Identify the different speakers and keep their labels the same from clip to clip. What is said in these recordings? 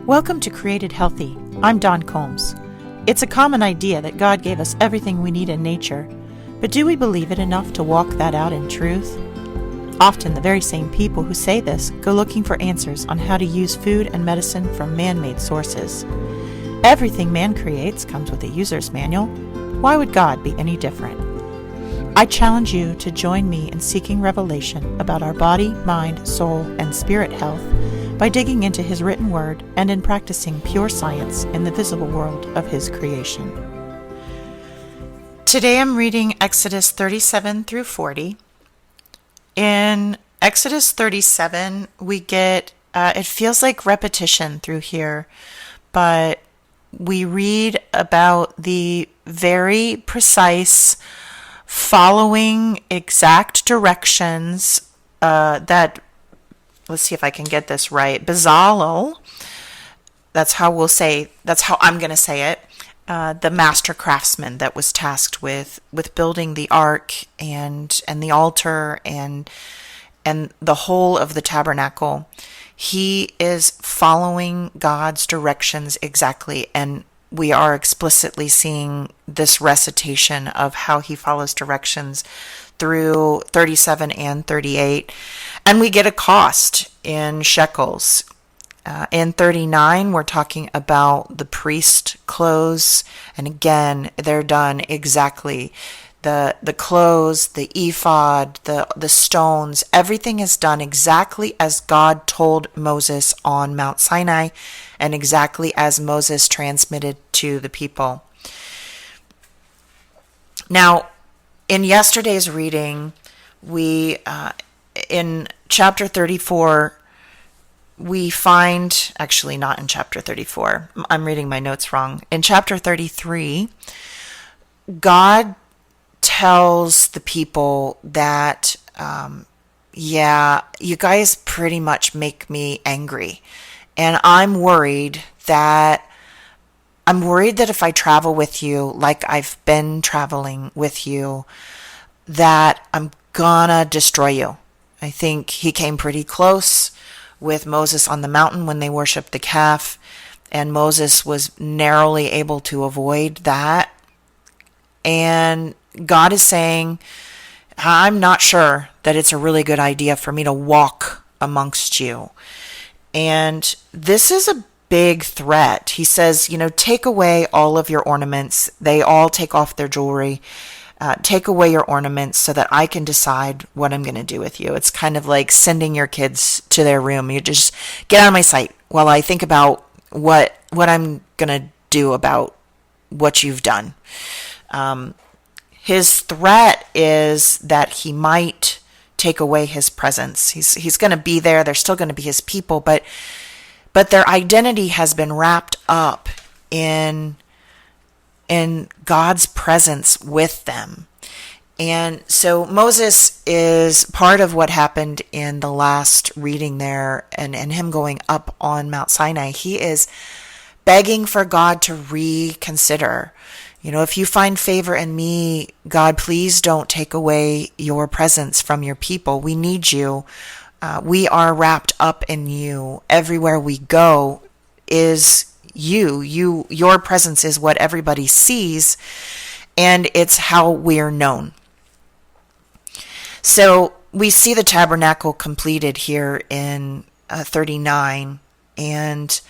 Speaker 1: Welcome to Created Healthy. I'm Dawn Combs. It's a common idea that God gave us everything we need in nature, but do we believe it enough to walk that out in truth? Often the very same people who say this go looking for answers on how to use food and medicine from man-made sources. Everything man creates comes with a user's manual. Why would God be any different? I challenge you to join me in seeking revelation about our body, mind, soul, and spirit health by digging into His written word and in practicing pure science in the visible world of His creation. Today I'm reading Exodus 37 through 40. In Exodus 37, we get, it feels like repetition through here, but we read about the very precise following exact directions that, let's see if I can get this right, Bezalel, that's how I'm going to say it, the master craftsman that was tasked with building the ark and the altar and the whole of the tabernacle. He is following God's directions exactly, and we are explicitly seeing this recitation of how he follows directions through 37 and 38. And we get a cost in shekels. In 39, we're talking about the priest clothes. And again, they're done exactly. The clothes, the ephod, the stones, everything is done exactly as God told Moses on Mount Sinai and exactly as Moses transmitted to the people. Now, in yesterday's reading, we, in chapter 34, we find, actually not in chapter 34, I'm reading my notes wrong. In chapter 33, God tells the people that, you guys pretty much make me angry. And I'm worried that if I travel with you like I've been traveling with you, that I'm gonna destroy you. I think he came pretty close with Moses on the mountain when they worshiped the calf, and Moses was narrowly able to avoid that. And God is saying, I'm not sure that it's a really good idea for me to walk amongst you. And this is a big threat. He says, take away all of your ornaments. They all take off their jewelry. Take away your ornaments so that I can decide what I'm going to do with you. It's kind of like sending your kids to their room. You just get out of my sight while I think about what I'm going to do about what you've done. His threat is that he might take away his presence. He's going to be there. They're still going to be his people, but their identity has been wrapped up in God's presence with them. And so Moses is part of what happened in the last reading there and him going up on Mount Sinai. He is begging for God to reconsider. If you find favor in me, God, please don't take away your presence from your people. We need you. We are wrapped up in you. Everywhere we go is your presence is what everybody sees, and it's how we're known. So we see the tabernacle completed here in 39, and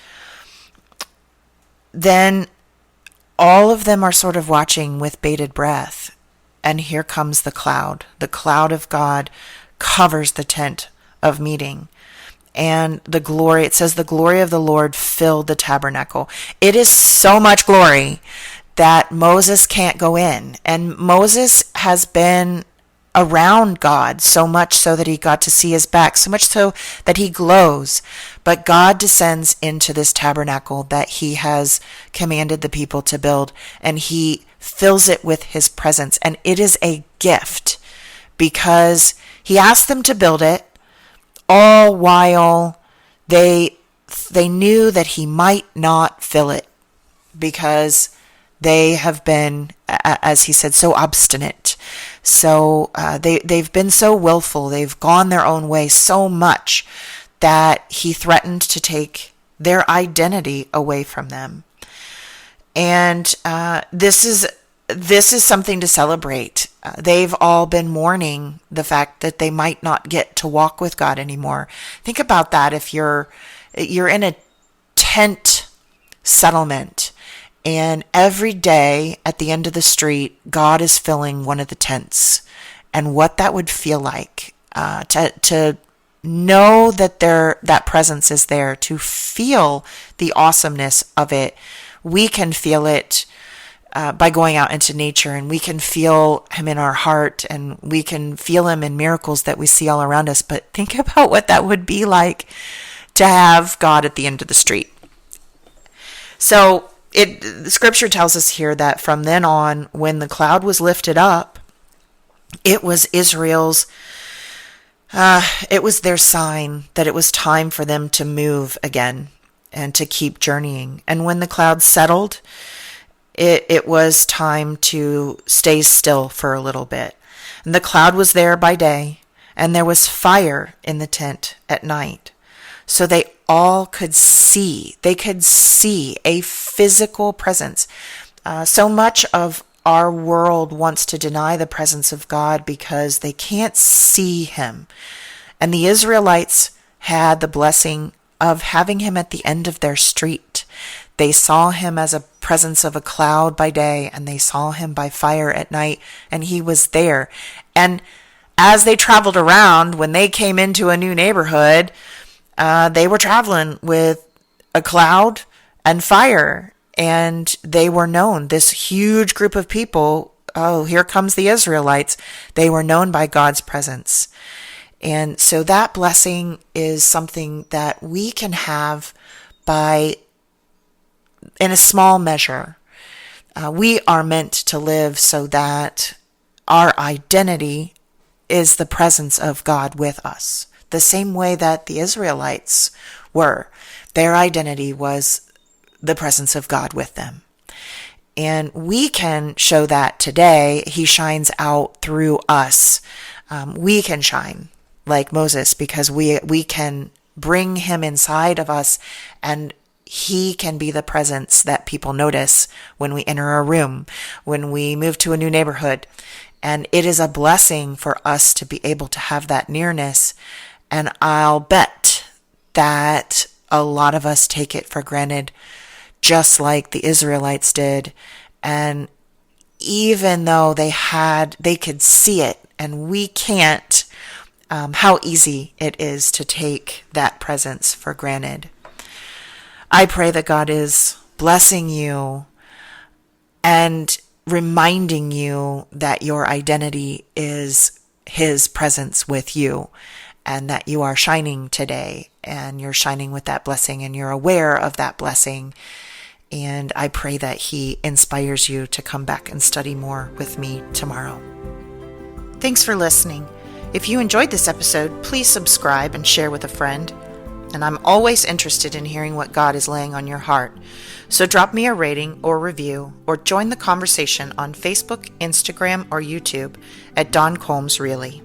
Speaker 1: then all of them are sort of watching with bated breath, and here comes the cloud. The cloud of God covers the tent of meeting. And the glory, it says the glory of the Lord filled the tabernacle. It is so much glory that Moses can't go in. And Moses has been around God so much so that he got to see his back, so much so that he glows. But God descends into this tabernacle that he has commanded the people to build, and he fills it with his presence. And it is a gift because he asked them to build it, all while they knew that he might not fill it because they have been, as he said, so obstinate. So they've been so willful. They've gone their own way so much that he threatened to take their identity away from them. And this is something to celebrate. They've all been mourning the fact that they might not get to walk with God anymore. Think about that. If you're in a tent settlement, and every day at the end of the street, God is filling one of the tents, and what that would feel like to know that that presence is there, to feel the awesomeness of it. We can feel it by going out into nature, and we can feel him in our heart, and we can feel him in miracles that we see all around us. But think about what that would be like to have God at the end of the street. So the scripture tells us here that from then on, when the cloud was lifted up, it was Israel's, it was their sign that it was time for them to move again and to keep journeying. And when the cloud settled, it was time to stay still for a little bit. And the cloud was there by day, and there was fire in the tent at night. So they all could see. They could see a physical presence. So much of our world wants to deny the presence of God because they can't see him. And the Israelites had the blessing of having him at the end of their street. They saw him as a presence of a cloud by day, and they saw him by fire at night, and he was there. And as they traveled around, when they came into a new neighborhood, they were traveling with a cloud and fire, and they were known. This huge group of people, oh, here comes the Israelites. They were known by God's presence. And so that blessing is something that we can have in a small measure. We are meant to live so that our identity is the presence of God with us. The same way that the Israelites were. Their identity was the presence of God with them. And we can show that today. He shines out through us. We can shine like Moses because we can bring him inside of us, and he can be the presence that people notice when we enter a room, when we move to a new neighborhood. And it is a blessing for us to be able to have that nearness. And I'll bet that a lot of us take it for granted, just like the Israelites did. And even though they could see it and we can't, how easy it is to take that presence for granted. I pray that God is blessing you and reminding you that your identity is his presence with you, and that you are shining today, and you're shining with that blessing, and you're aware of that blessing. And I pray that he inspires you to come back and study more with me tomorrow. Thanks for listening. If you enjoyed this episode, please subscribe and share with a friend. And I'm always interested in hearing what God is laying on your heart. So drop me a rating or review, or join the conversation on Facebook, Instagram, or YouTube at Dawn Combs Really.